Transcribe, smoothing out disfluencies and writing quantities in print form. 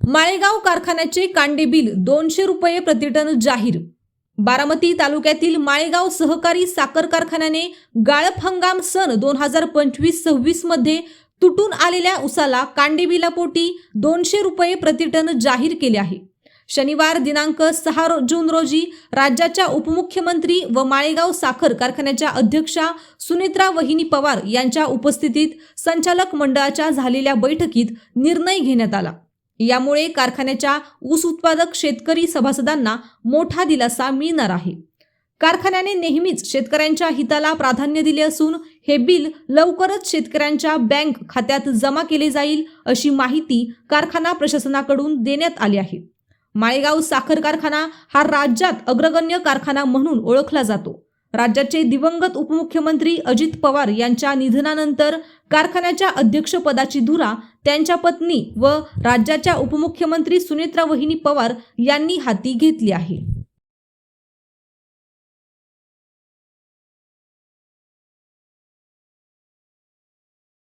माळेगाव कारखान्याचे कांडे बिल 200 रुपये प्रतिटन जाहीर। बारामती तालुक्यातील माळेगाव सहकारी साखर कारखान्याने गाळप हंगाम सन 2025-26 मध्ये तुटून आलेल्या उसाला कांडे बिलापोटी 200 रुपये प्रतिटन जाहीर केले आहे। शनिवार दिनांक 6 जून रोजी राज्याच्या उपमुख्यमंत्री व माळेगाव साखर कारखान्याच्या अध्यक्षा सुनेत्रा वहिनी पवार यांच्या उपस्थितीत संचालक मंडळाच्या झालेल्या बैठकीत निर्णय घेण्यात आला। यामुळे कारखान्याच्या ऊस उत्पादक शेतकरी सभासदांना मोठा दिलासा मिळणार आहे। कारखान्याने नेहमीच शेतकऱ्यांच्या हिताला प्राधान्य दिले असून हे बिल लवकरच शेतकऱ्यांच्या बँक खात्यात जमा केले जाईल अशी माहिती कारखाना प्रशासनाकडून देण्यात आली आहे। माळेगाव साखर कारखाना हा राज्यात अग्रगण्य कारखाना म्हणून ओळखला जातो। राज्याचे दिवंगत उपमुख्यमंत्री अजित पवार यांच्या निधनानंतर कारखान्याच्या अध्यक्षपदाची धुरा त्यांच्या पत्नी व राज्याच्या उपमुख्यमंत्री सुनेत्रा वहिनी पवार यांनी हाती घेतली आहे।